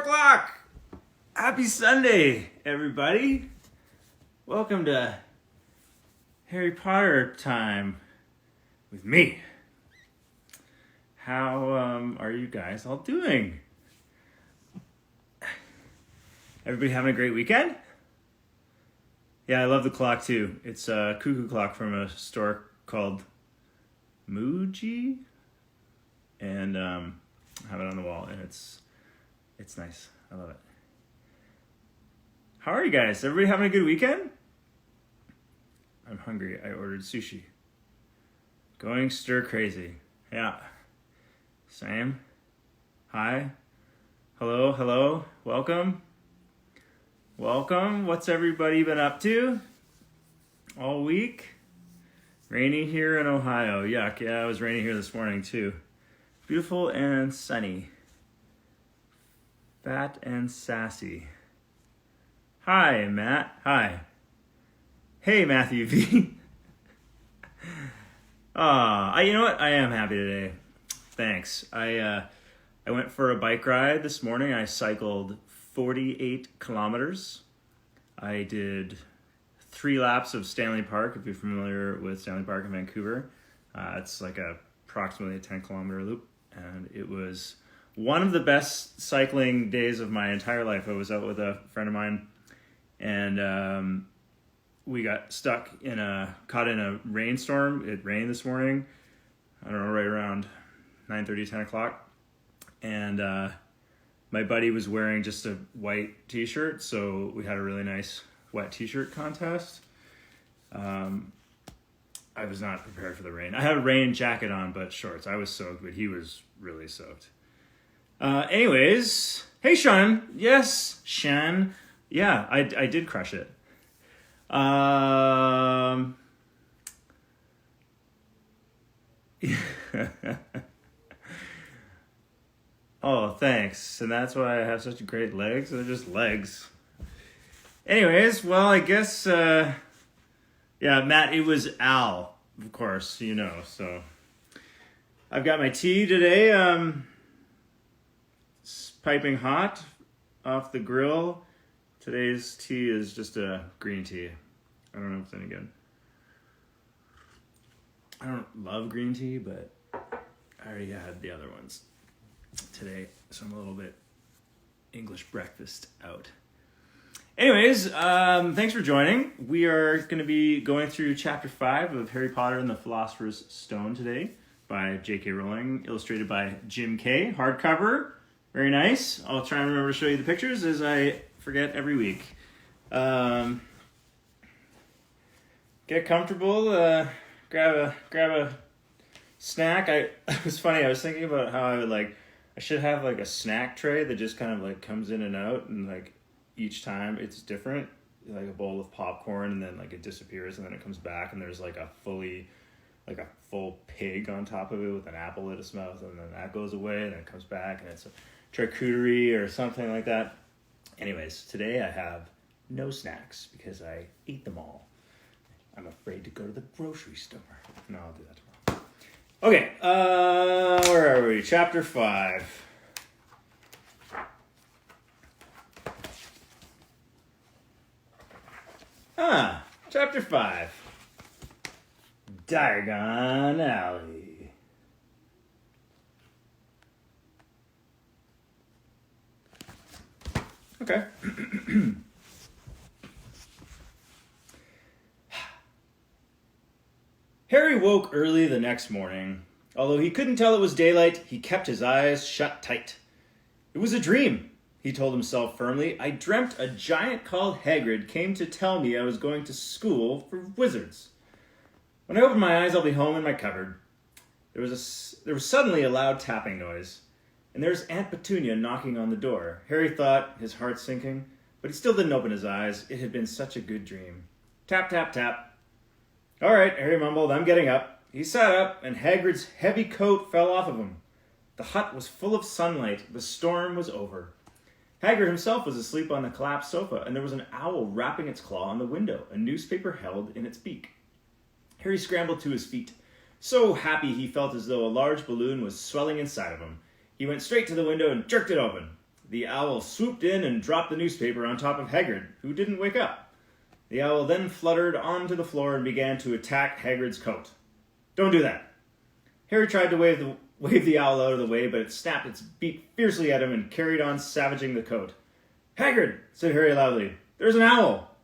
o'clock. Happy Sunday, everybody. Welcome to Harry Potter time with me. How are you guys all doing? Everybody having a great weekend? Yeah, I love the clock too. It's a cuckoo clock from a store called Muji, and I have it on the wall, and it's nice. I love it. How are you guys? Everybody having a good weekend? I'm hungry. I ordered sushi. Going stir crazy. Yeah. Same. Hi. Hello. Welcome. What's everybody been up to all week? Rainy here in Ohio. Yuck. Yeah, it was raining here this morning too. Beautiful and sunny. Fat and sassy. Hi, Matt. Hi. Hey, Matthew V. You know what? I am happy today. Thanks. I went for a bike ride this morning. I cycled 48 kilometers. I did 3 laps of Stanley Park, if you're familiar with Stanley Park in Vancouver. It's like approximately a 10-kilometer loop, and it was one of the best cycling days of my entire life. I was out with a friend of mine, and we got caught in a rainstorm. It rained this morning, I don't know, right around 9:30, 10 o'clock, and my buddy was wearing just a white t-shirt, so we had a really nice wet t-shirt contest. I was not prepared for the rain. I had a rain jacket on, but shorts. I was soaked, but he was really soaked. Anyways, hey, Sean. Yes, Shan. Yeah, I did crush it. Oh, thanks. And that's why I have such great legs. They're just legs. Anyways, well, I guess, yeah, Matt, it was Al, of course, you know. So I've got my tea today. It's piping hot off the grill. Today's tea is just a green tea. I don't know if it's any good. I don't love green tea, but I already had the other ones today, so I'm a little bit English breakfast out. Anyways, thanks for joining. We are going to be going through Chapter 5 of Harry Potter and the Philosopher's Stone today by J.K. Rowling, illustrated by Jim Kay, hardcover. Very nice. I'll try and remember to show you the pictures as I forget every week. Get comfortable, grab a snack. It was funny, I was thinking about how I should have like a snack tray that just kind of like comes in and out, and like each time it's different, like a bowl of popcorn, and then like it disappears, and then it comes back, and there's like a full pig on top of it with an apple in its mouth, and then that goes away, and then it comes back, and it's a charcuterie or something like that. Anyways, today I have no snacks because I ate them all. I'm afraid to go to the grocery store. No, I'll do that tomorrow. Okay, where are we? Chapter 5. Chapter 5. Diagon Alley. Okay. Harry woke early the next morning. Although he couldn't tell it was daylight, he kept his eyes shut tight. It was a dream, he told himself firmly. I dreamt a giant called Hagrid came to tell me I was going to school for wizards. When I open my eyes, I'll be home in my cupboard. There was suddenly a loud tapping noise, and there's Aunt Petunia knocking on the door. Harry thought, his heart sinking, but he still didn't open his eyes. It had been such a good dream. Tap, tap, tap. All right, Harry mumbled, I'm getting up. He sat up, and Hagrid's heavy coat fell off of him. The hut was full of sunlight. The storm was over. Hagrid himself was asleep on the collapsed sofa, and there was an owl rapping its claw on the window, a newspaper held in its beak. Harry scrambled to his feet. So happy he felt as though a large balloon was swelling inside of him. He went straight to the window and jerked it open. the owl swooped in and dropped the newspaper on top of Hagrid, who didn't wake up. The owl then fluttered onto the floor and began to attack Hagrid's coat. "Don't do that." Harry tried to wave the owl out of the way, but it snapped its beak fiercely at him and carried on savaging the coat. "Hagrid," said Harry loudly, "there's an owl."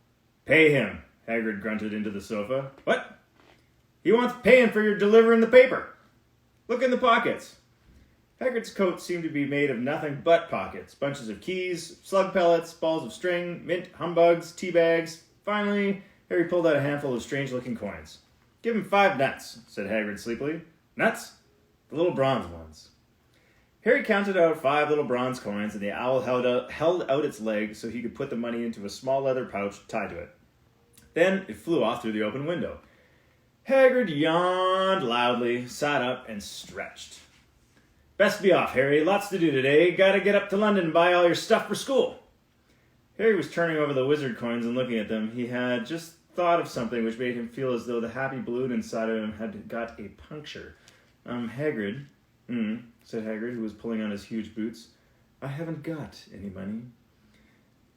"Pay him," Hagrid grunted into the sofa. "What?" "He wants paying for your delivering the paper." "Look in the pockets." Hagrid's coat seemed to be made of nothing but pockets. Bunches of keys, slug pellets, balls of string, mint humbugs, tea bags. Finally, Harry pulled out a handful of strange-looking coins. "Give him 5 nuts," said Hagrid sleepily. "Nuts?" "The little bronze ones." Harry counted out 5 little bronze coins, and the owl held out its leg so he could put the money into a small leather pouch tied to it. Then it flew off through the open window. Hagrid yawned loudly, sat up, and stretched. "Best be off, Harry. Lots to do today. Gotta get up to London and buy all your stuff for school." Harry was turning over the wizard coins and looking at them. He had just thought of something which made him feel as though the happy balloon inside of him had got a puncture. Hagrid, said Hagrid, who was pulling on his huge boots. "I haven't got any money."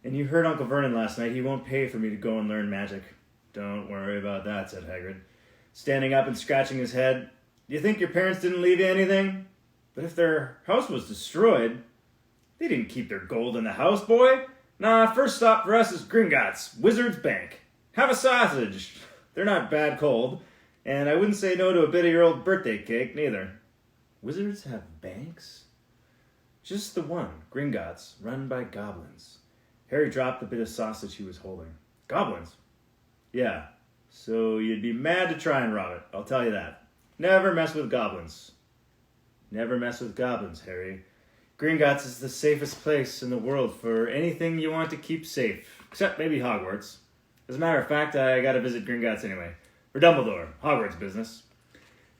"And you heard Uncle Vernon last night. He won't pay for me to go and learn magic." "Don't worry about that," said Hagrid, standing up and scratching his head. "Do you think your parents didn't leave you anything? But if their house was destroyed, they didn't keep their gold in the house, boy. Nah, first stop for us is Gringotts, Wizard's Bank. Have a sausage. They're not bad cold. And I wouldn't say no to a bit of your old birthday cake, neither." "Wizards have banks?" "Just the one, Gringotts, run by goblins." Harry dropped the bit of sausage he was holding. "Goblins?" "Yeah, so you'd be mad to try and rob it, I'll tell you that. Never mess with goblins." "Never mess with goblins, Harry. Gringotts is the safest place in the world for anything you want to keep safe, except maybe Hogwarts. As a matter of fact, I gotta visit Gringotts anyway. For Dumbledore, Hogwarts business."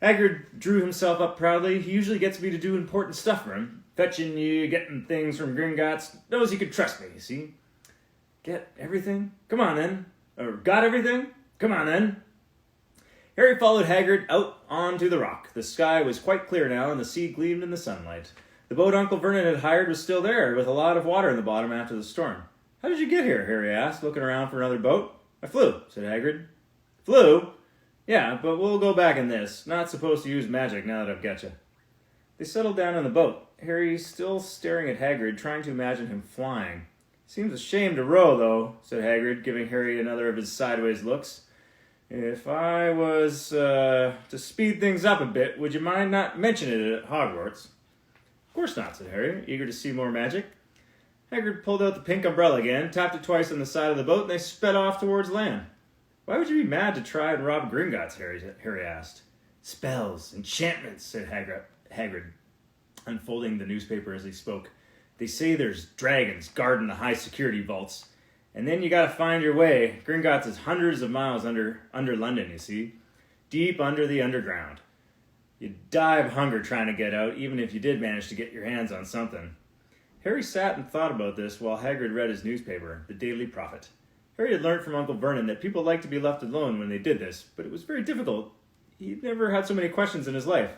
Hagrid drew himself up proudly. He usually gets me to do important stuff for him. Fetching you, getting things from Gringotts. Knows he could trust me, you see. "Get everything? Come on then." "Or got everything? Come on then." Harry followed Hagrid out onto the rock. The sky was quite clear now, and the sea gleamed in the sunlight. The boat Uncle Vernon had hired was still there, with a lot of water in the bottom after the storm. "How did you get here?" Harry asked, looking around for another boat. "I flew," said Hagrid. "Flew? Yeah, but we'll go back in this. Not supposed to use magic now that I've got you." They settled down in the boat. Harry still staring at Hagrid, trying to imagine him flying. "Seems a shame to row, though," said Hagrid, giving Harry another of his sideways looks. "If I was to speed things up a bit, would you mind not mentioning it at Hogwarts?" "Of course not," said Harry, eager to see more magic. Hagrid pulled out the pink umbrella again, tapped it twice on the side of the boat, and they sped off towards land. "Why would you be mad to try and rob Gringotts?" Harry asked. "Spells, enchantments," said Hagrid, unfolding the newspaper as he spoke. "They say there's dragons guarding the high-security vaults. And then you gotta find your way. Gringotts is hundreds of miles under London, you see. Deep under the underground. You'd die of hunger trying to get out, even if you did manage to get your hands on something." Harry sat and thought about this while Hagrid read his newspaper, The Daily Prophet. Harry had learned from Uncle Vernon that people liked to be left alone when they did this, but it was very difficult. He'd never had so many questions in his life.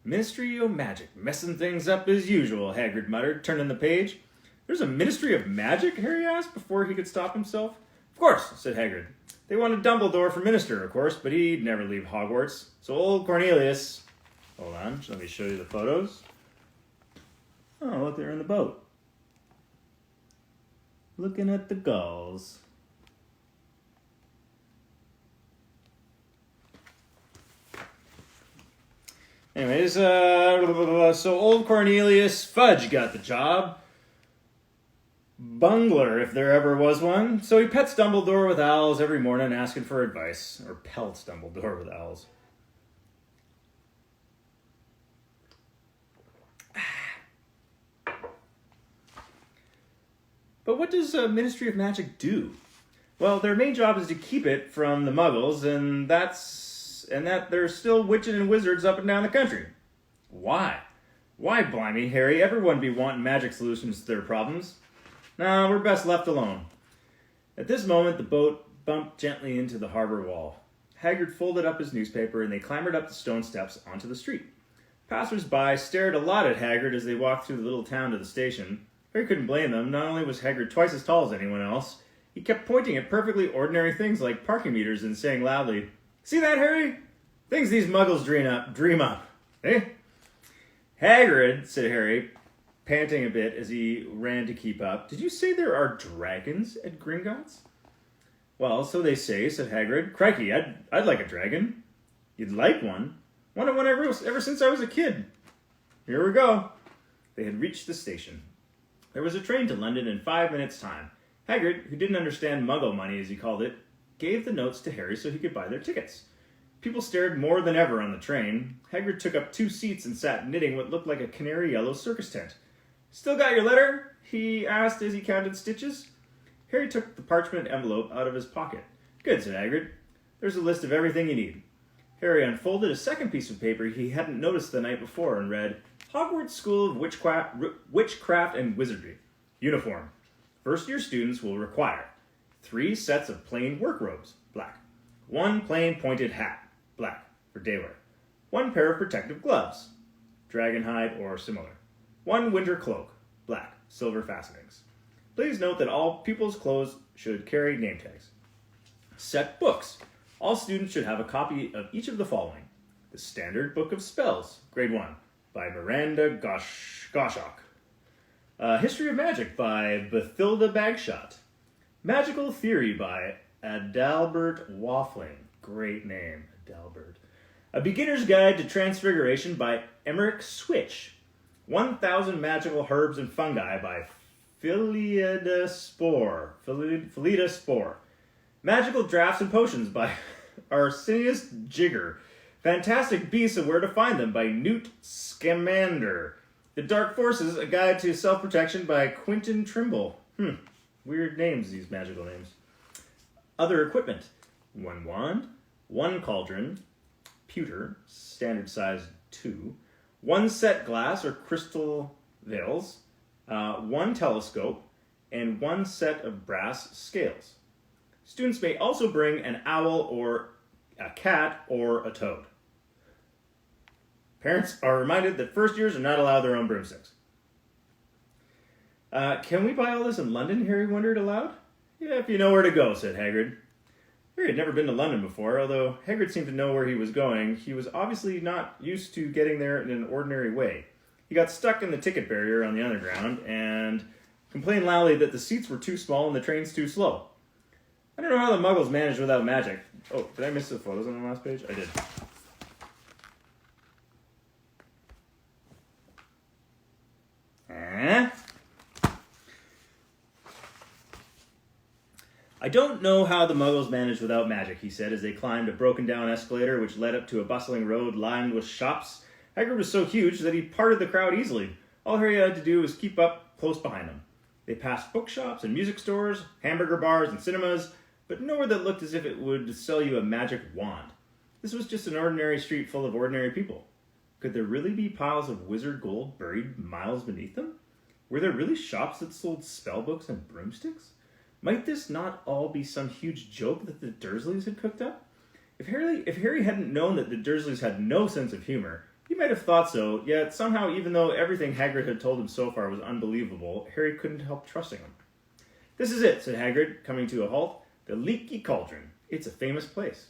"Ministry o' Magic, messing things up as usual," Hagrid muttered, turning the page. "There's a Ministry of Magic?" Harry asked before he could stop himself. "Of course," said Hagrid. "They wanted Dumbledore for minister, of course, but he'd never leave Hogwarts. So old Cornelius..." Hold on, let me show you the photos. Oh, look, they're in the boat. Looking at the gulls. Anyways, so old Cornelius Fudge got the job. Bungler, if there ever was one. So he pets Dumbledore with owls every morning, asking for advice. Or pelts Dumbledore with owls. But what does Ministry of Magic do? Well, their main job is to keep it from the Muggles, and that there's still witches and wizards up and down the country. Why? Why, blimey, Harry? Everyone be wanting magic solutions to their problems. No, we're best left alone. At this moment, the boat bumped gently into the harbor wall. Hagrid folded up his newspaper, and they clambered up the stone steps onto the street. Passers-by stared a lot at Hagrid as they walked through the little town to the station. Harry couldn't blame them. Not only was Hagrid twice as tall as anyone else, he kept pointing at perfectly ordinary things like parking meters and saying loudly, "See that, Harry? Things these muggles dream up. Eh?" "Hagrid," said Harry, panting a bit as he ran to keep up, "did you say there are dragons at Gringotts?" "Well, so they say," said Hagrid. "Crikey, I'd like a dragon." "You'd like one?" "Wanted one ever since I was a kid." "Here we go." They had reached the station. There was a train to London in 5 minutes' time. Hagrid, who didn't understand muggle money as he called it, gave the notes to Harry so he could buy their tickets. People stared more than ever on the train. Hagrid took up 2 seats and sat knitting what looked like a canary yellow circus tent. "Still got your letter?" he asked as he counted stitches. Harry took the parchment envelope out of his pocket. "Good," said Hagrid. "There's a list of everything you need." Harry unfolded a second piece of paper he hadn't noticed the night before and read, "Hogwarts School of Witchcraft and Wizardry. Uniform. First-year students will require 3 sets of plain work robes, black. 1 plain pointed hat, black, for day wear. 1 pair of protective gloves, dragon hide or similar. 1 winter cloak, black, silver fastenings. Please note that all pupils' clothes should carry name tags. Set books. All students should have a copy of each of the following. The Standard Book of Spells, Grade 1, by Miranda Goshawk. History of Magic by Bathilda Bagshot. Magical Theory by Adalbert Waffling. Great name, Adalbert. A Beginner's Guide to Transfiguration by Emmerich Switch. 1,000 Magical Herbs and Fungi by Philida Spore. Magical Drafts and Potions by Arsenius Jigger. Fantastic Beasts and Where to Find Them by Newt Scamander. The Dark Forces, A Guide to Self-Protection by Quentin Trimble. Weird names, these magical names. Other equipment. 1 wand, 1 cauldron, pewter, standard size 2, 1 set glass or crystal veils, 1 telescope, and 1 set of brass scales. Students may also bring an owl or a cat or a toad. Parents are reminded that first years are not allowed their own broomsticks. Can we buy all this in London? Harry wondered aloud. Yeah, if you know where to go, said Hagrid. Harry had never been to London before, although Hagrid seemed to know where he was going. He was obviously not used to getting there in an ordinary way. He got stuck in the ticket barrier on the underground and complained loudly that the seats were too small and the trains too slow. I don't know how the Muggles managed without magic. Oh, did I miss the photos on the last page? I did. I don't know how the Muggles managed without magic, he said as they climbed a broken-down escalator which led up to a bustling road lined with shops. Hagrid was so huge that he parted the crowd easily. All Harry had to do was keep up close behind him. They passed bookshops and music stores, hamburger bars and cinemas, but nowhere that looked as if it would sell you a magic wand. This was just an ordinary street full of ordinary people. Could there really be piles of wizard gold buried miles beneath them? Were there really shops that sold spellbooks and broomsticks? Might this not all be some huge joke that the Dursleys had cooked up? If Harry hadn't known that the Dursleys had no sense of humor, he might have thought so, yet somehow, even though everything Hagrid had told him so far was unbelievable, Harry couldn't help trusting him. This is it, said Hagrid, coming to a halt. The Leaky Cauldron. It's a famous place.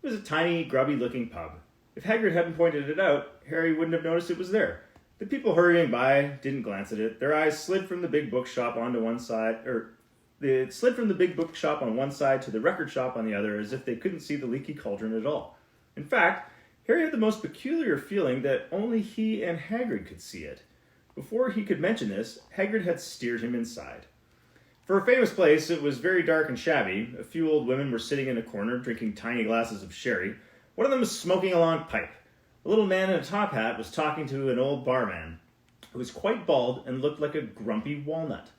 It was a tiny, grubby-looking pub. If Hagrid hadn't pointed it out, Harry wouldn't have noticed it was there. The people hurrying by didn't glance at it. Their eyes slid from the big bookshop onto one side, It slid from the big bookshop on one side to the record shop on the other, as if they couldn't see the Leaky Cauldron at all. In fact, Harry had the most peculiar feeling that only he and Hagrid could see it. Before he could mention this, Hagrid had steered him inside. For a famous place, it was very dark and shabby. A few old women were sitting in a corner, drinking tiny glasses of sherry. One of them was smoking a long pipe. A little man in a top hat was talking to an old barman, who was quite bald and looked like a grumpy walnut.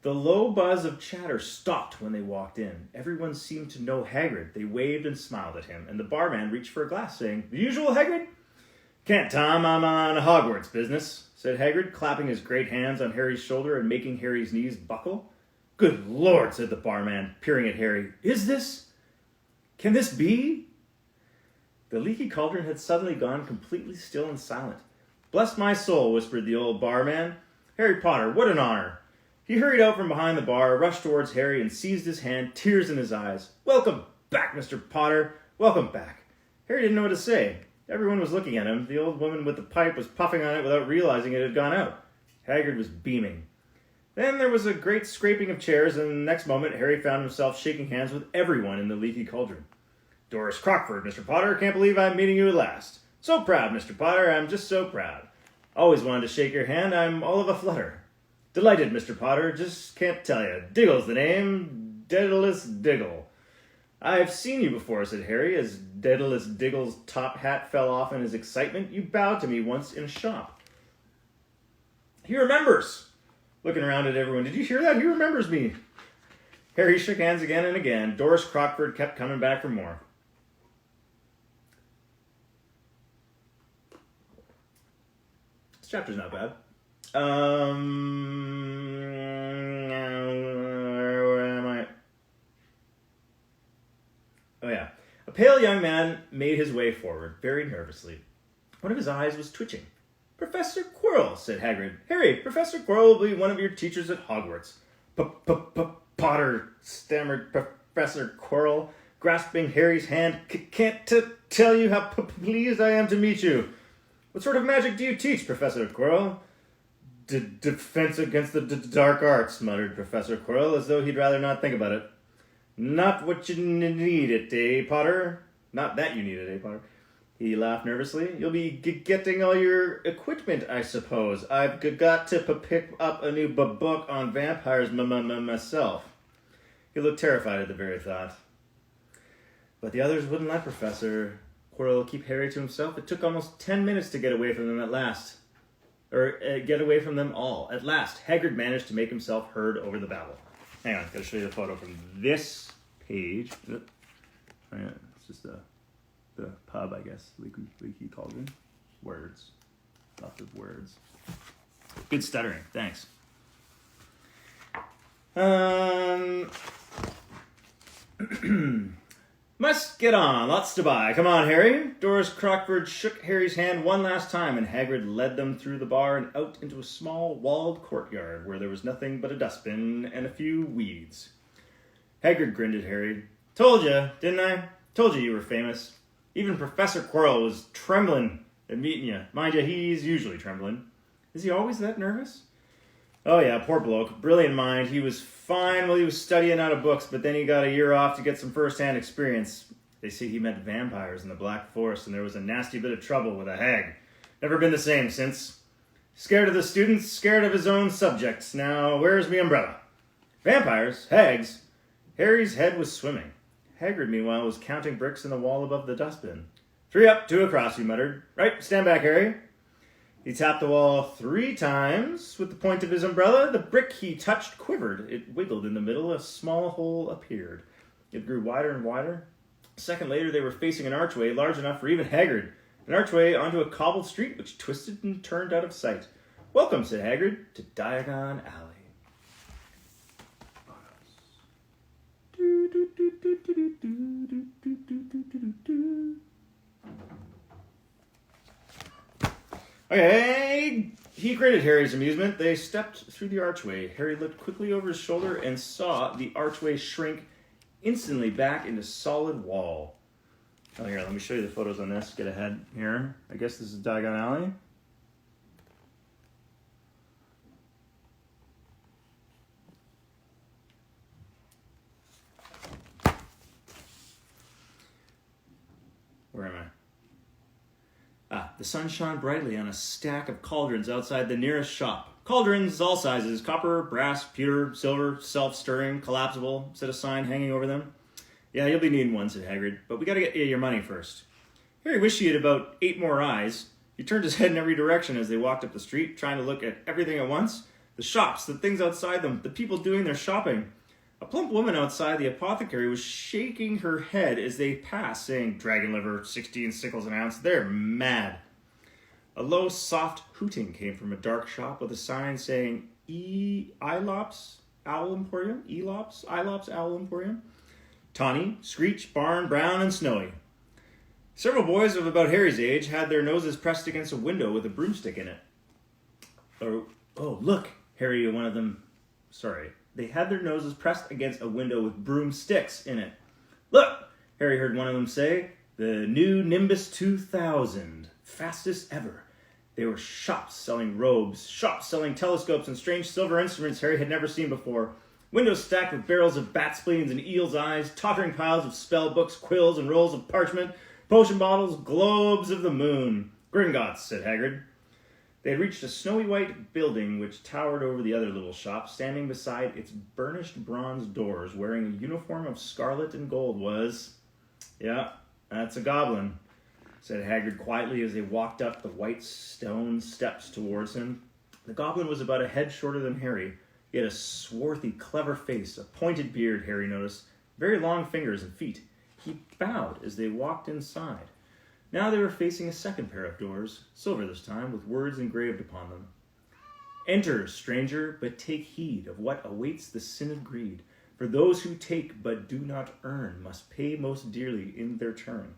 The low buzz of chatter stopped when they walked in. Everyone seemed to know Hagrid. They waved and smiled at him, and the barman reached for a glass, saying, "The usual, Hagrid?" "Can't, Tom. I'm on Hogwarts business," said Hagrid, clapping his great hands on Harry's shoulder and making Harry's knees buckle. "Good Lord," said the barman, peering at Harry. Can this be?" The Leaky Cauldron had suddenly gone completely still and silent. "Bless my soul," whispered the old barman. Harry Potter, what an honor. He hurried out from behind the bar, rushed towards Harry, and seized his hand, tears in his eyes. Welcome back, Mr. Potter. Welcome back. Harry didn't know what to say. Everyone was looking at him. The old woman with the pipe was puffing on it without realizing it had gone out. Hagrid was beaming. Then there was a great scraping of chairs, and the next moment Harry found himself shaking hands with everyone in the Leaky Cauldron. Doris Crockford, Mr. Potter, can't believe I'm meeting you at last. So proud, Mr. Potter, I'm just so proud. Always wanted to shake your hand, I'm all of a flutter. Delighted, Mr. Potter, just can't tell you. Diggle's the name, Daedalus Diggle. I've seen you before, said Harry, as Daedalus Diggle's top hat fell off in his excitement. You bowed to me once in a shop. He remembers. Looking around at everyone, did you hear that? He remembers me. Harry shook hands again and again. Doris Crockford kept coming back for more. This chapter's not bad. Where am I? Oh yeah. A pale young man made his way forward, very nervously. One of his eyes was twitching. Professor Quirrell, said Hagrid. Harry, Professor Quirrell will be one of your teachers at Hogwarts. Potter, stammered Professor Quirrell, grasping Harry's hand. Can't tell you how pleased I am to meet you. What sort of magic do you teach, Professor Quirrell? Defense against the dark arts, muttered Professor Quirrell, as though he'd rather not think about it. Not what you need it, eh, Potter? Not that you need it, eh, Potter? He laughed nervously. You'll be getting all your equipment, I suppose. I've got to pick up a new book on vampires myself. He looked terrified at the very thought. But the others wouldn't let Professor Quirrell keep Harry to himself. It took almost 10 minutes to get away from them at last. Get away from them all. At last, Hagrid managed to make himself heard over the babble. Hang on, I've got to show you the photo from this page. Oh, yeah, it's just the pub, I guess. Leaky Cauldron. Words. Lots of words. Good stuttering. Thanks. Must get on. Lots to buy. Come on, Harry. Doris Crockford shook Harry's hand one last time, and Hagrid led them through the bar and out into a small walled courtyard where there was nothing but a dustbin and a few weeds. Hagrid grinned at Harry. Told you, didn't I? Told you were famous. Even Professor Quirrell was trembling at meeting you. Mind you, he's usually trembling. Is he always that nervous? Oh yeah, poor bloke. Brilliant mind. He was fine while he was studying out of books, but then he got a year off to get some first-hand experience. They say he met vampires in the Black Forest, and there was a nasty bit of trouble with a hag. Never been the same since. Scared of the students, scared of his own subjects. Now, where's me umbrella? Vampires? Hags? Harry's head was swimming. Hagrid, meanwhile, was counting bricks in the wall above the dustbin. 3 up, 2 across, he muttered. Right, stand back, Harry. He tapped the wall 3 times with the point of his umbrella. The brick he touched quivered. It wiggled in the middle. A small hole appeared. It grew wider and wider. A second later, they were facing an archway large enough for even Hagrid. An archway onto a cobbled street which twisted and turned out of sight. Welcome, said Hagrid, to Diagon Alley. Okay, he grinned at Harry's amusement. They stepped through the archway. Harry looked quickly over his shoulder and saw the archway shrink instantly back into solid wall. Oh, here, let me show you the photos on this. Get ahead here. I guess this is Diagon Alley. Where am I? The sun shone brightly on a stack of cauldrons outside the nearest shop. Cauldrons, all sizes, copper, brass, pewter, silver, self-stirring, collapsible, said a sign hanging over them. Yeah, you'll be needing one, said Hagrid, but we gotta get you your money first. Harry wished he had about 8 more eyes. He turned his head in every direction as they walked up the street, trying to look at everything at once. The shops, the things outside them, the people doing their shopping. A plump woman outside the Apothecary was shaking her head as they passed, saying, Dragon liver, 16 sickles an ounce. They're mad. A low, soft hooting came from a dark shop with a sign saying, Ilops Owl Emporium? Ilops Owl Emporium? Tawny, Screech, Barn, Brown, and Snowy. Several boys of about Harry's age had their noses pressed against a window with a broomstick in it. Oh, look, Harry, one of them... Sorry. They had their noses pressed against a window with broomsticks in it. Look, Harry heard one of them say, the new Nimbus 2000, fastest ever. They were shops selling robes, shops selling telescopes and strange silver instruments Harry had never seen before. Windows stacked with barrels of bat spleens and eel's eyes, tottering piles of spell books, quills, and rolls of parchment, potion bottles, globes of the moon. Gringotts, said Hagrid. They had reached a snowy white building which towered over the other little shop. Standing beside its burnished bronze doors, wearing a uniform of scarlet and gold, was... Yeah, that's a goblin, said Hagrid quietly as they walked up the white stone steps towards him. The goblin was about a head shorter than Harry. He had a swarthy, clever face, a pointed beard, Harry noticed, very long fingers and feet. He bowed as they walked inside. Now they were facing a second pair of doors, silver this time, with words engraved upon them. Enter, stranger, but take heed of what awaits the sin of greed. For those who take but do not earn must pay most dearly in their turn.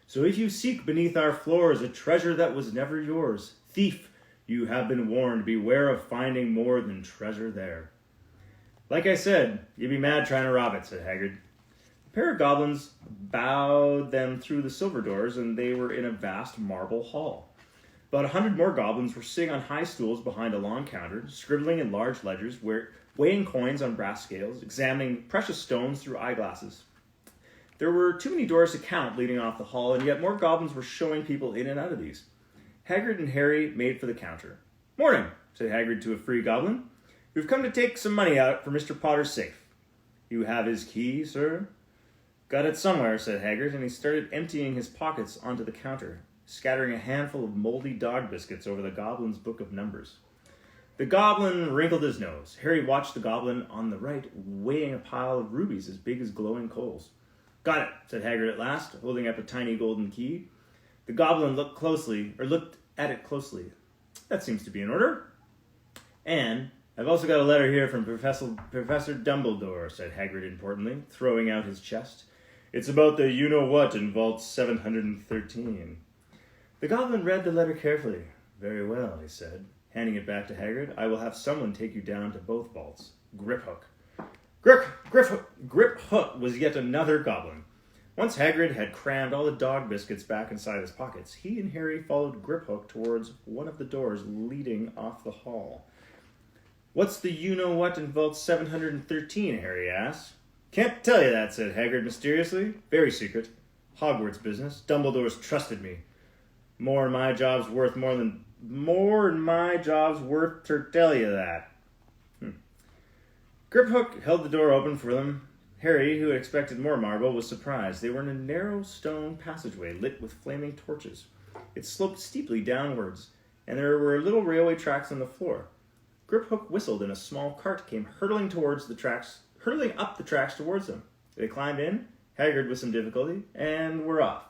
So if you seek beneath our floors a treasure that was never yours, thief, you have been warned, beware of finding more than treasure there. Like I said, you'd be mad trying to rob it, said Hagrid. A pair of goblins bowed them through the silver doors, and they were in a vast marble hall. About 100 more goblins were sitting on high stools behind a long counter, scribbling in large ledgers, weighing coins on brass scales, examining precious stones through eyeglasses. There were too many doors to count leading off the hall, and yet more goblins were showing people in and out of these. Hagrid and Harry made for the counter. Morning, said Hagrid to a free goblin. We've come to take some money out for Mr. Potter's safe. You have his key, sir? Got it somewhere, said Hagrid, and he started emptying his pockets onto the counter, scattering a handful of moldy dog biscuits over the goblin's book of numbers. The goblin wrinkled his nose. Harry watched the goblin on the right, weighing a pile of rubies as big as glowing coals. Got it, said Hagrid at last, holding up a tiny golden key. The goblin looked at it closely. That seems to be in order. And I've also got a letter here from Professor Dumbledore, said Hagrid importantly, throwing out his chest. It's about the you-know-what in Vault 713. The goblin read the letter carefully. Very well, he said, handing it back to Hagrid. I will have someone take you down to both vaults. Griphook. Griphook was yet another goblin. Once Hagrid had crammed all the dog biscuits back inside his pockets, he and Harry followed Griphook towards one of the doors leading off the hall. What's the you-know-what in Vault 713, Harry asked. Can't tell you that, said Hagrid mysteriously. Very secret. Hogwarts business. Dumbledore's trusted me. More in my job's worth to tell you that. Griphook held the door open for them. Harry, who had expected more marble, was surprised. They were in a narrow stone passageway lit with flaming torches. It sloped steeply downwards, and there were little railway tracks on the floor. Griphook whistled, and a small cart came hurtling up the tracks towards them. They climbed in, Hagrid with some difficulty, and were off.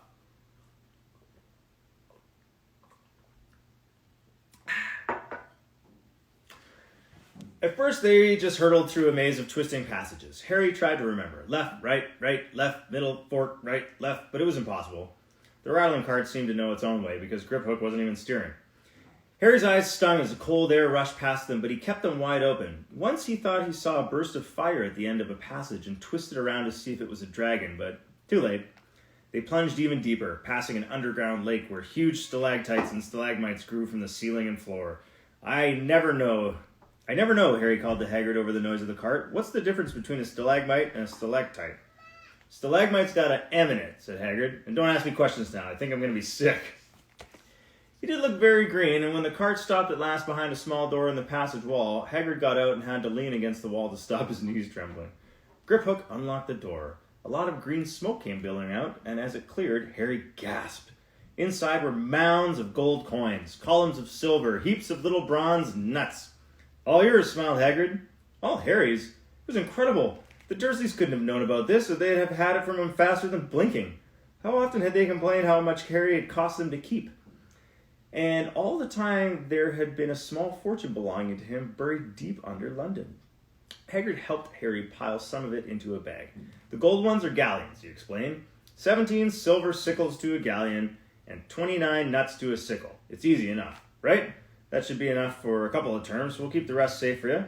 At first, they just hurtled through a maze of twisting passages. Harry tried to remember. Left, right, left, middle, fork, right, left, but it was impossible. The rattling cart seemed to know its own way, because Griphook wasn't even steering. Harry's eyes stung as the cold air rushed past them, but he kept them wide open. Once he thought he saw a burst of fire at the end of a passage and twisted around to see if it was a dragon, but too late. They plunged even deeper, passing an underground lake where huge stalactites and stalagmites grew from the ceiling and floor. I never know, Harry called to Hagrid over the noise of the cart. What's the difference between a stalagmite and a stalactite? Stalagmite's got an M in it, said Hagrid. And don't ask me questions now. I think I'm going to be sick. He did look very green, and when the cart stopped at last behind a small door in the passage wall, Hagrid got out and had to lean against the wall to stop his knees trembling. Griphook unlocked the door. A lot of green smoke came billowing out, and as it cleared, Harry gasped. Inside were mounds of gold coins, columns of silver, heaps of little bronze nuts. All yours, smiled Hagrid. All Harry's? It was incredible. The Dursleys couldn't have known about this, or they'd have had it from him faster than blinking. How often had they complained how much Harry had cost them to keep? And all the time there had been a small fortune belonging to him buried deep under London. Hagrid helped Harry pile some of it into a bag. The gold ones are galleons, he explained. 17 silver sickles to a galleon, and 29 nuts to a sickle. It's easy enough, right? That should be enough for a couple of terms. We'll keep the rest safe for you.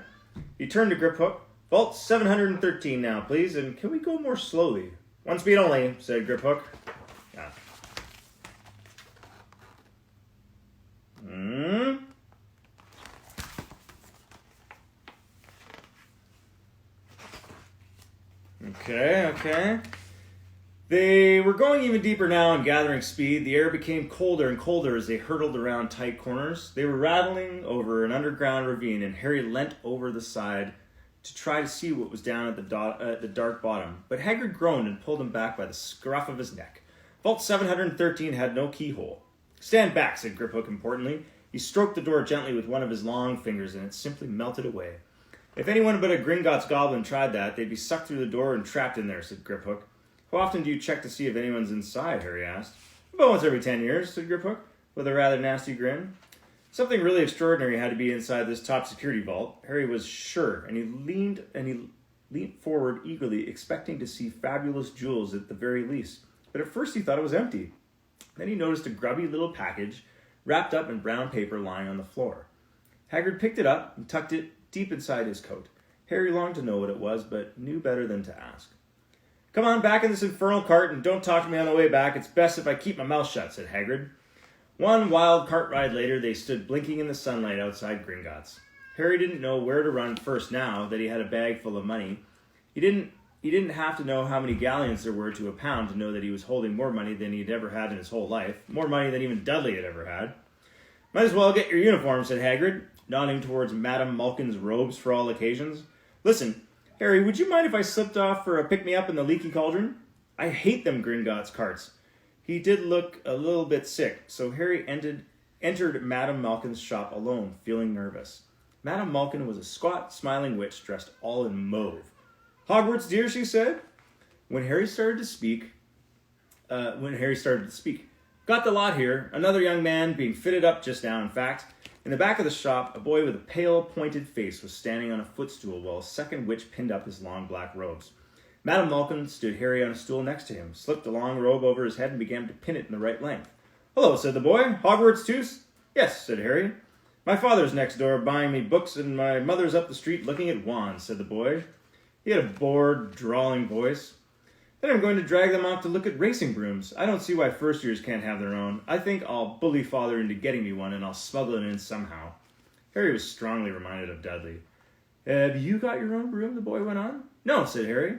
He turned to Griphook. Vault 713 now, please, and can we go more slowly? One speed only, said Griphook. Yeah. Okay. They were going even deeper now and gathering speed. The air became colder and colder as they hurtled around tight corners. They were rattling over an underground ravine, and Harry leant over the side to try to see what was down at the dark bottom. But Hagrid groaned and pulled him back by the scruff of his neck. Vault 713 had no keyhole. Stand back, said Griphook importantly. He stroked the door gently with one of his long fingers, and it simply melted away. If anyone but a Gringotts goblin tried that, they'd be sucked through the door and trapped in there, said Griphook. How often do you check to see if anyone's inside? Harry asked. About once every 10 years, said Griphook, with a rather nasty grin. Something really extraordinary had to be inside this top security vault. Harry was sure, and he leaned forward eagerly, expecting to see fabulous jewels at the very least. But at first he thought it was empty. Then he noticed a grubby little package wrapped up in brown paper lying on the floor. Hagrid picked it up and tucked it deep inside his coat. Harry longed to know what it was, but knew better than to ask. Come on back in this infernal cart and don't talk to me on the way back. It's best if I keep my mouth shut, said Hagrid. One wild cart ride later, they stood blinking in the sunlight outside Gringotts. Harry didn't know where to run first now that he had a bag full of money. He didn't have to know how many galleons there were to a pound to know that he was holding more money than he'd ever had in his whole life, more money than even Dudley had ever had. Might as well get your uniform, said Hagrid, nodding towards Madame Malkin's robes for all occasions. Listen, Harry, would you mind if I slipped off for a pick-me-up in the Leaky Cauldron? I hate them Gringotts carts. He did look a little bit sick, so Harry entered Madame Malkin's shop alone, feeling nervous. Madame Malkin was a squat, smiling witch dressed all in mauve. Hogwarts, dear, she said. When Harry started to speak, got the lot here. Another young man being fitted up just now, in fact. In the back of the shop, a boy with a pale, pointed face was standing on a footstool while a second witch pinned up his long black robes. Madame Malkin stood Harry on a stool next to him, slipped the long robe over his head and began to pin it in the right length. Hello, said the boy. Hogwarts too? Yes, said Harry. My father's next door buying me books and my mother's up the street looking at wands, said the boy. He had a bored, drawling voice. Then I'm going to drag them off to look at racing brooms. I don't see why first years can't have their own. I think I'll bully father into getting me one and I'll smuggle it in somehow. Harry was strongly reminded of Dudley. Have you got your own broom? The boy went on. No, said Harry.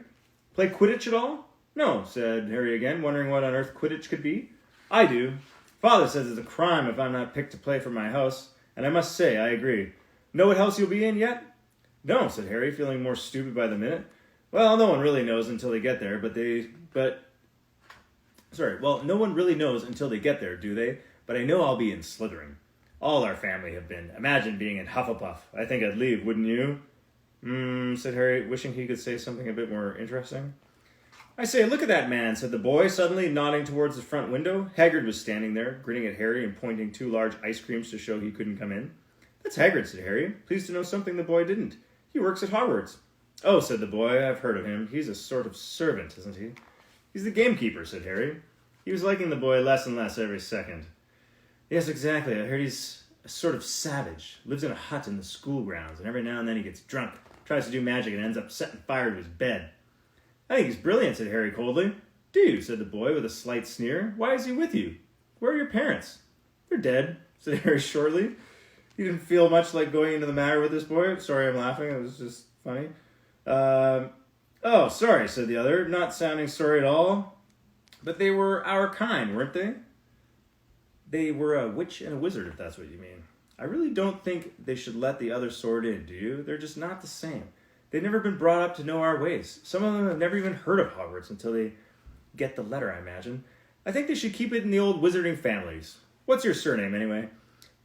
Play Quidditch at all? No, said Harry again, wondering what on earth Quidditch could be. I do. Father says it's a crime if I'm not picked to play for my house, and I must say I agree. Know what house you'll be in yet? No, said Harry, feeling more stupid by the minute. Well, no one really knows until they get there, no one really knows until they get there, do they? But I know I'll be in Slytherin. All our family have been. Imagine being in Hufflepuff. I think I'd leave, wouldn't you? Said Harry, wishing he could say something a bit more interesting. I say, look at that man, said the boy, suddenly nodding towards the front window. Hagrid was standing there, grinning at Harry and pointing 2 large ice creams to show he couldn't come in. That's Hagrid, said Harry, pleased to know something the boy didn't. He works at Hogwarts. Oh, said the boy, I've heard of him. He's a sort of servant, isn't he? He's the gamekeeper, said Harry. He was liking the boy less and less every second. Yes, exactly. I heard he's a sort of savage. Lives in a hut in the school grounds, and every now and then he gets drunk, tries to do magic, and ends up setting fire to his bed. I think he's brilliant, said Harry coldly. Do you? Said the boy with a slight sneer. Why is he with you? Where are your parents? They're dead, said Harry shortly. He didn't feel much like going into the matter with this boy. Sorry, I'm laughing. It was just funny. Oh, sorry, said the other, not sounding sorry at all. But they were our kind, weren't they? They were a witch and a wizard, if that's what you mean. I really don't think they should let the other sort in, do you? They're just not the same. They've never been brought up to know our ways. Some of them have never even heard of Hogwarts until they get the letter, I imagine. I think they should keep it in the old wizarding families. What's your surname, anyway?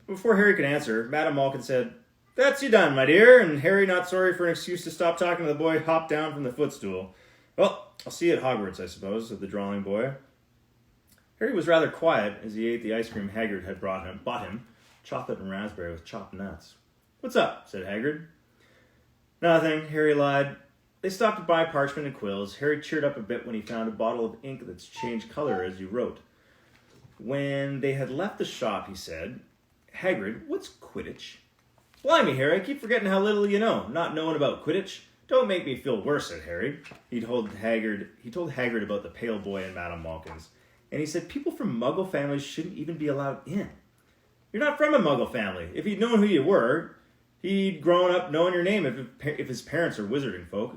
Before Harry could answer, Madame Malkin said, That's you done, my dear, and Harry, not sorry for an excuse to stop talking to the boy, hopped down from the footstool. Well, I'll see you at Hogwarts, I suppose, said the drawling boy. Harry was rather quiet as he ate the ice cream Hagrid had bought him, chocolate and raspberry with chopped nuts. What's up? Said Hagrid. Nothing, Harry lied. They stopped to buy parchment and quills. Harry cheered up a bit when he found a bottle of ink that's changed color as you wrote. When they had left the shop, he said, Hagrid, what's Quidditch? Blimey, Harry, I keep forgetting how little you know, not knowing about Quidditch. Don't make me feel worse, said Harry. He told Hagrid about the pale boy and Madame Malkins. And he said people from Muggle families shouldn't even be allowed in. You're not from a Muggle family. If he'd known who you were, he'd grown up knowing your name if his parents are wizarding folk.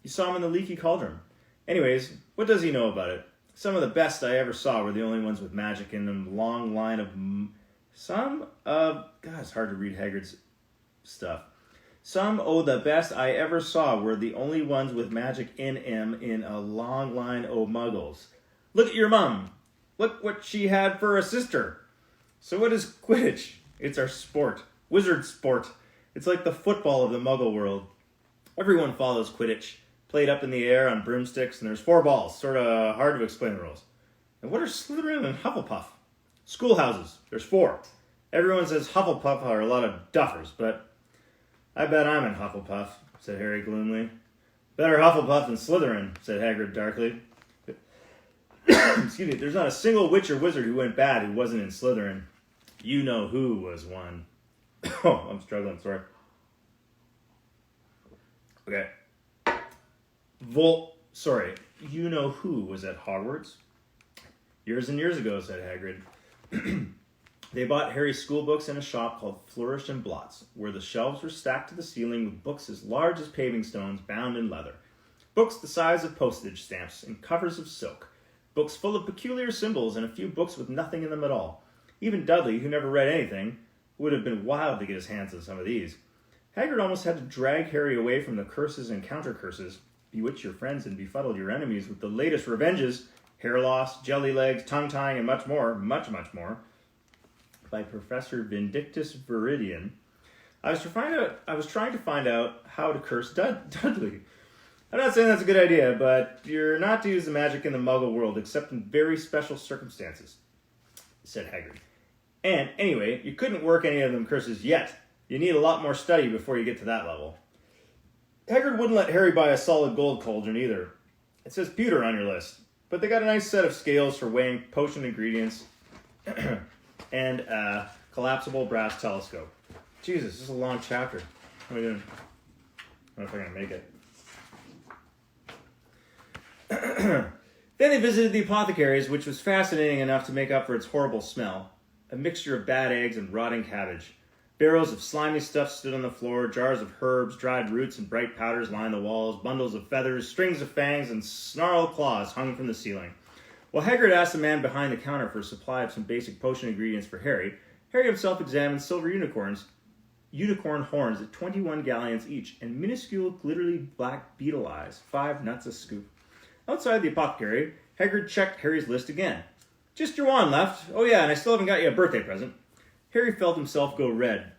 You saw him in the Leaky Cauldron. Anyways, what does he know about it? Some of the best I ever saw were the only ones with magic in them. Long line of... God, it's hard to read Hagrid's stuff. Some of the best I ever saw were the only ones with magic in 'em in a long line o' muggles. Look at your mum. Look what she had for a sister. So what is Quidditch? It's our sport. Wizard sport. It's like the football of the muggle world. Everyone follows Quidditch. Played up in the air on broomsticks, and there's 4 balls. Sort of hard to explain the rules. And what are Slytherin and Hufflepuff? Schoolhouses. There's 4. Everyone says Hufflepuff are a lot of duffers, but I bet I'm in Hufflepuff, said Harry gloomily. Better Hufflepuff than Slytherin, said Hagrid darkly. Excuse me, there's not a single witch or wizard who went bad who wasn't in Slytherin. You know who was one. Oh, I'm struggling, sorry. Okay. You know who was at Hogwarts? Years and years ago, said Hagrid. They bought Harry's school books in a shop called Flourish and Blots, where the shelves were stacked to the ceiling with books as large as paving stones bound in leather. Books the size of postage stamps and covers of silk. Books full of peculiar symbols and a few books with nothing in them at all. Even Dudley, who never read anything, would have been wild to get his hands on some of these. Hagrid almost had to drag Harry away from the curses and counter-curses, bewitch your friends and befuddle your enemies with the latest revenges, hair loss, jelly legs, tongue-tying, and much more, much more, by Professor Vindictus Viridian. I was trying to find out how to curse Dudley. I'm not saying that's a good idea, but you're not to use the magic in the Muggle world except in very special circumstances, said Hagrid. And anyway, you couldn't work any of them curses yet. You need a lot more study before you get to that level. Hagrid wouldn't let Harry buy a solid gold cauldron either. It says pewter on your list, but they got a nice set of scales for weighing potion ingredients and a collapsible brass telescope. Jesus, this is a long chapter. How am I doing? I don't know if I'm going to make it. Then they visited the Apothecary's, which was fascinating enough to make up for its horrible smell. A mixture of bad eggs and rotting cabbage. Barrels of slimy stuff stood on the floor, jars of herbs, dried roots, and bright powders lined the walls, bundles of feathers, strings of fangs, and snarled claws hung from the ceiling. While Hagrid asked the man behind the counter for a supply of some basic potion ingredients for Harry himself examined silver unicorn horns at 21 galleons each, and minuscule, glittery black beetle eyes, 5 nuts a scoop. Outside the apothecary, Hagrid checked Harry's list again. Just your wand left. Oh yeah, and I still haven't got you a birthday present. Harry felt himself go red.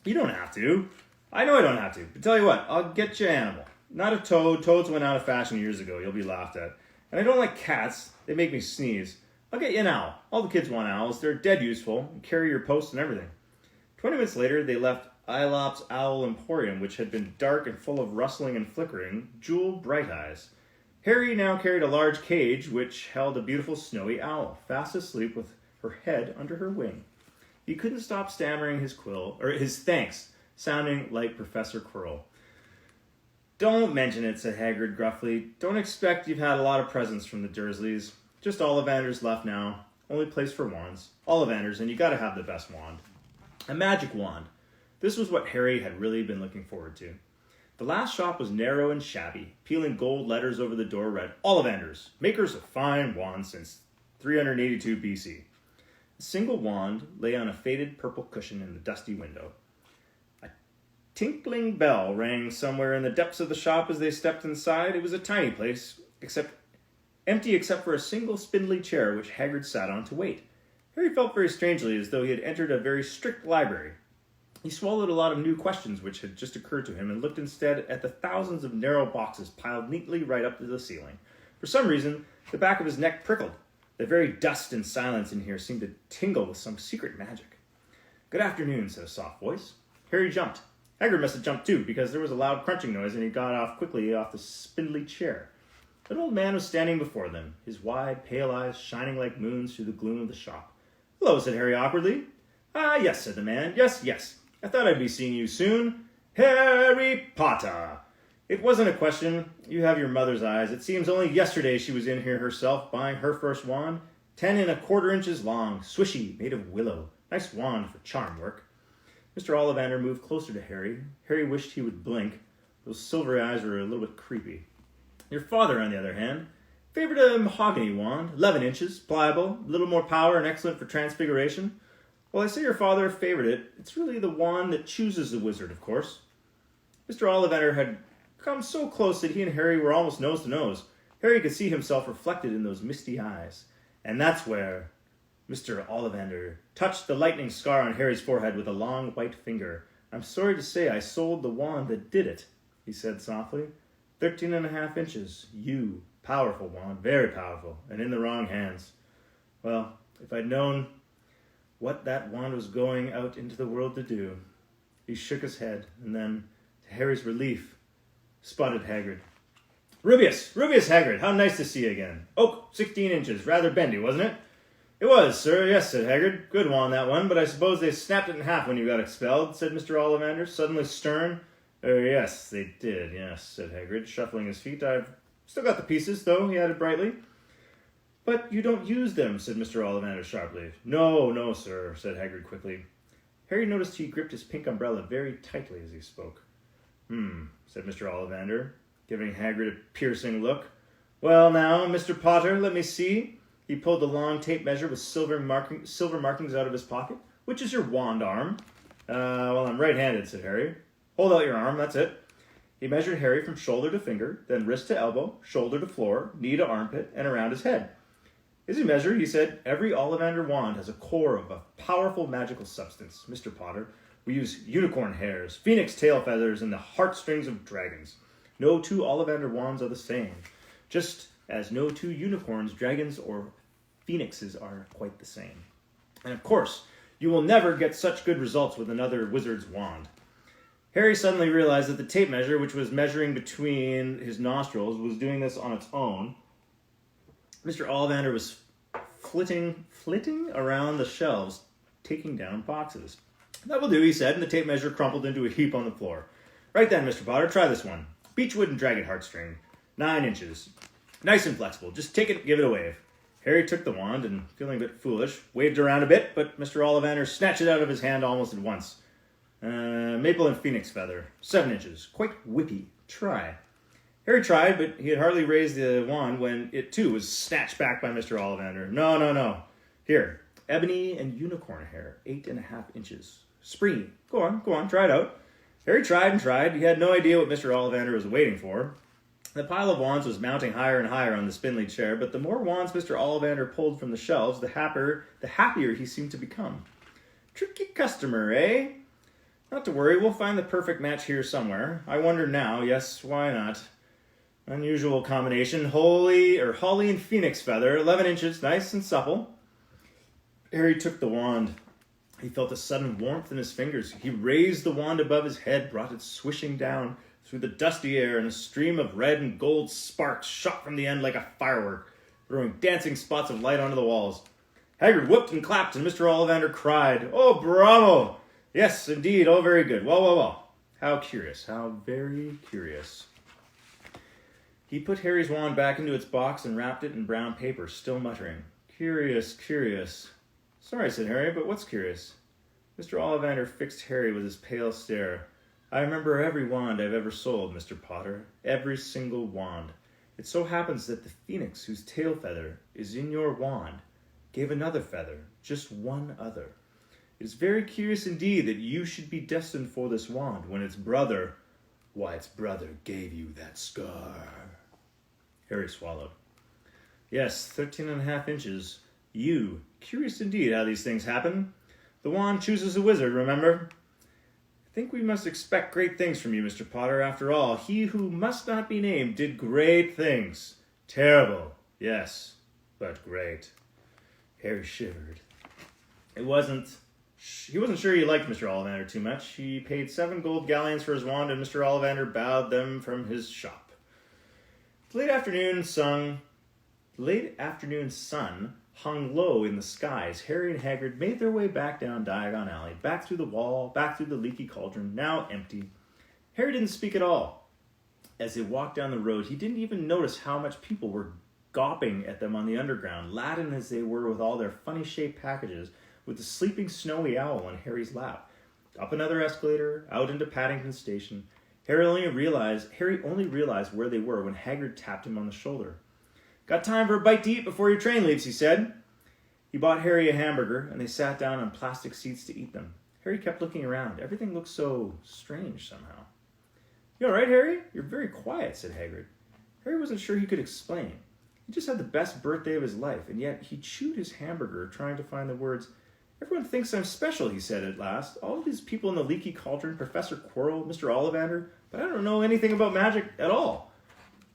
You don't have to. I know I don't have to. But tell you what, I'll get you an animal. Not a toad. Toads went out of fashion years ago. You'll be laughed at. And I don't like cats. They make me sneeze. I'll get you an owl. All the kids want owls. They're dead useful. And carry your post and everything. 20 minutes later, they left Aelop's Owl Emporium, which had been dark and full of rustling and flickering, jeweled bright eyes. Harry now carried a large cage which held a beautiful snowy owl, fast asleep with her head under her wing. He couldn't stop stammering his thanks, sounding like Professor Quirrell. Don't mention it, said Hagrid gruffly. Don't expect you've had a lot of presents from the Dursleys. Just Ollivanders left now. Only place for wands. Ollivanders, and you gotta have the best wand. A magic wand. This was what Harry had really been looking forward to. The last shop was narrow and shabby. Peeling gold letters over the door read, Ollivanders, makers of fine wands since 382 BC. A single wand lay on a faded purple cushion in the dusty window. A tinkling bell rang somewhere in the depths of the shop as they stepped inside. It was a tiny place, empty except for a single spindly chair which Hagrid sat on to wait. Harry felt very strangely as though he had entered a very strict library. He swallowed a lot of new questions which had just occurred to him and looked instead at the thousands of narrow boxes piled neatly right up to the ceiling. For some reason, the back of his neck prickled. The very dust and silence in here seemed to tingle with some secret magic. Good afternoon, said a soft voice. Harry jumped. Hagrid must have jumped too, because there was a loud crunching noise and he got off quickly off the spindly chair. An old man was standing before them, his wide, pale eyes shining like moons through the gloom of the shop. Hello, said Harry awkwardly. "Ah, yes," said the man. Yes. I thought I'd be seeing you soon. Harry Potter." "It wasn't a question. You have your mother's eyes. It seems only yesterday she was in here herself, buying her first wand. 10 1/4 inches long, swishy, made of willow. Nice wand for charm work." Mr. Ollivander moved closer to Harry. Harry wished he would blink. Those silvery eyes were a little bit creepy. "Your father, on the other hand, favored a mahogany wand, 11 inches, pliable, a little more power and excellent for transfiguration. Well, I say your father favored it. It's really the wand that chooses the wizard, of course." Mr. Ollivander had come so close that he and Harry were almost nose to nose. Harry could see himself reflected in those misty eyes. And that's where Mr. Ollivander touched the lightning scar on Harry's forehead with a long white finger. "I'm sorry to say I sold the wand that did it," he said softly. 13 1/2 inches. Powerful wand, very powerful, and in the wrong hands. Well, if I'd known what that wand was going out into the world to do." He shook his head, and then, to Harry's relief, spotted Hagrid. Rubius Hagrid, how nice to see you again. Oak, 16 inches, rather bendy, wasn't it?" "It was, sir, yes," said Hagrid. "Good wand, that one, but I suppose they snapped it in half when you got expelled," said Mr. Ollivander, suddenly stern. Yes, they did, yes," said Hagrid, shuffling his feet. "I've still got the pieces, though," he added brightly. "But you don't use them," said Mr. Ollivander sharply. No, sir," said Hagrid quickly. Harry noticed he gripped his pink umbrella very tightly as he spoke. Said Mr. Ollivander, giving Hagrid a piercing look. "Well now, Mr. Potter, let me see." He pulled the long tape measure with silver markings out of his pocket. "Which is your wand arm?" Well, I'm right-handed," said Harry. "Hold out your arm, that's it." He measured Harry from shoulder to finger, then wrist to elbow, shoulder to floor, knee to armpit, and around his head. As he measured, he said, "Every Ollivander wand has a core of a powerful magical substance, Mr. Potter. We use unicorn hairs, phoenix tail feathers, and the heartstrings of dragons. No two Ollivander wands are the same, just as no two unicorns, dragons, or phoenixes are quite the same. And of course, you will never get such good results with another wizard's wand." Harry suddenly realized that the tape measure, which was measuring between his nostrils, was doing this on its own. Mr. Ollivander was flitting around the shelves, taking down boxes. "That will do," he said, and the tape measure crumpled into a heap on the floor. "Right then, Mr. Potter, try this one. Beechwood and dragon heartstring, 9 inches. Nice and flexible. Just take it and give it a wave." Harry took the wand and, feeling a bit foolish, waved around a bit, but Mr. Ollivander snatched it out of his hand almost at once. "Maple and phoenix feather, 7 inches. Quite whippy. Try." Harry tried, but he had hardly raised the wand when it, too, was snatched back by Mr. Ollivander. No. Here, ebony and unicorn hair, 8 1/2 inches. Springy. Go on, try it out." Harry tried and tried. He had no idea what Mr. Ollivander was waiting for. The pile of wands was mounting higher and higher on the spindly chair, but the more wands Mr. Ollivander pulled from the shelves, the happier he seemed to become. "Tricky customer, eh? Not to worry, we'll find the perfect match here somewhere. I wonder now, yes, why not? Unusual combination, holly and phoenix feather, 11 inches, nice and supple." Harry took the wand. He felt a sudden warmth in his fingers. He raised the wand above his head, brought it swishing down through the dusty air, and a stream of red and gold sparks shot from the end like a firework, throwing dancing spots of light onto the walls. Hagrid whooped and clapped, and Mr. Ollivander cried, "Oh, bravo! Yes, indeed, oh, very good. Well. How curious, how very curious." He put Harry's wand back into its box and wrapped it in brown paper, still muttering, "Curious. "Sorry," said Harry, "but what's curious?" Mr. Ollivander fixed Harry with his pale stare. "I remember every wand I've ever sold, Mr. Potter. Every single wand. It so happens that the phoenix whose tail feather is in your wand gave another feather, just one other. It is very curious indeed that you should be destined for this wand when its brother gave you that scar." Harry swallowed. "Yes, 13 1/2 inches. Curious indeed how these things happen. The wand chooses a wizard, remember? I think we must expect great things from you, Mr. Potter. After all, he who must not be named did great things. Terrible, yes, but great." Harry shivered. He wasn't sure he liked Mr. Ollivander too much. He paid 7 gold galleons for his wand, and Mr. Ollivander bowed them from his shop. The late afternoon sun hung low in the sky as Harry and Hagrid made their way back down Diagon Alley, back through the wall, back through the Leaky Cauldron, now empty. Harry didn't speak at all. As they walked down the road, he didn't even notice how much people were gawping at them on the underground, laden as they were with all their funny-shaped packages, with the sleeping snowy owl on Harry's lap. Up another escalator, out into Paddington Station. Harry only realized where they were when Hagrid tapped him on the shoulder. "Got time for a bite to eat before your train leaves," he said. He bought Harry a hamburger, and they sat down on plastic seats to eat them. Harry kept looking around. Everything looked so strange somehow. "You all right, Harry? You're very quiet," said Hagrid. Harry wasn't sure he could explain. He just had the best birthday of his life, and yet he chewed his hamburger, trying to find the words. "Everyone thinks I'm special," he said at last. "All of these people in the Leaky Cauldron, Professor Quirrell, Mr. Ollivander, but I don't know anything about magic at all.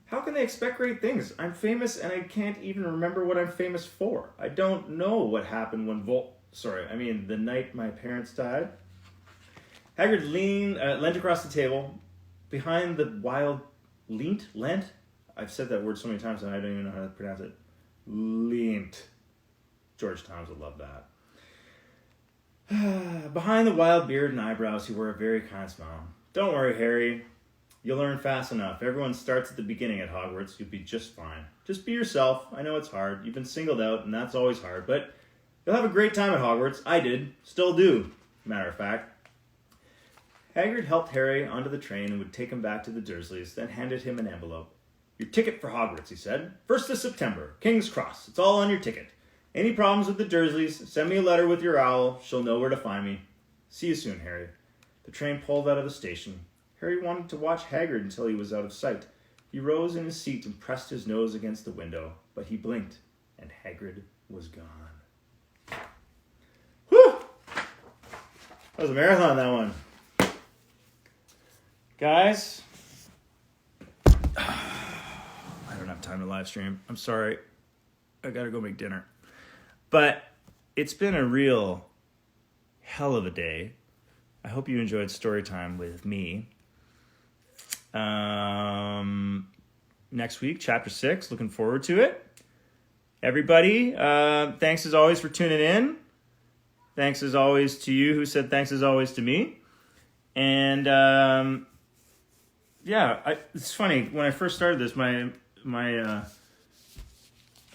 How can they expect great things? I'm famous, and I can't even remember what I'm famous for. I don't know what happened when the night my parents died." Hagrid leant across the table, behind the wild... Leant? I've said that word so many times, and I don't even know how to pronounce it. Leant. George Thomas would love that. Behind the wild beard and eyebrows, he wore a very kind smile. "Don't worry, Harry. You'll learn fast enough. Everyone starts at the beginning at Hogwarts. You'll be just fine. Just be yourself. I know it's hard. You've been singled out, and that's always hard. But you'll have a great time at Hogwarts. I did. Still do, matter of fact." Hagrid helped Harry onto the train and would take him back to the Dursleys, then handed him an envelope. "Your ticket for Hogwarts," he said. "1st of September. King's Cross. It's all on your ticket. Any problems with the Dursleys, send me a letter with your owl. She'll know where to find me. See you soon, Harry." The train pulled out of the station. Harry wanted to watch Hagrid until he was out of sight. He rose in his seat and pressed his nose against the window, but he blinked, and Hagrid was gone. Whew! That was a marathon, that one. Guys, I don't have time to live stream. I'm sorry. I gotta go make dinner. But it's been a real hell of a day. I hope you enjoyed story time with me. Next week, chapter 6. Looking forward to it. Everybody, thanks as always for tuning in. Thanks as always to you who said thanks as always to me. And it's funny. When I first started this, my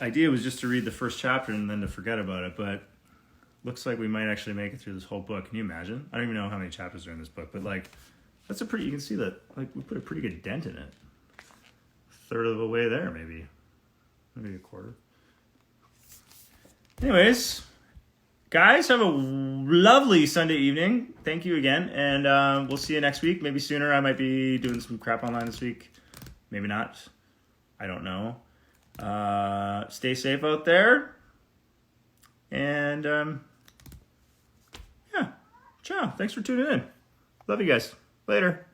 idea was just to read the first chapter and then to forget about it, but looks like we might actually make it through this whole book. Can you imagine? I don't even know how many chapters are in this book, but that's you can see that we put a pretty good dent in it. A third of the way there, maybe a quarter. Anyways, guys, have a lovely Sunday evening. Thank you again, and we'll see you next week. Maybe sooner. I might be doing some crap online this week. Maybe not. I don't know. Stay safe out there. And, ciao. Thanks for tuning in. Love you guys. Later.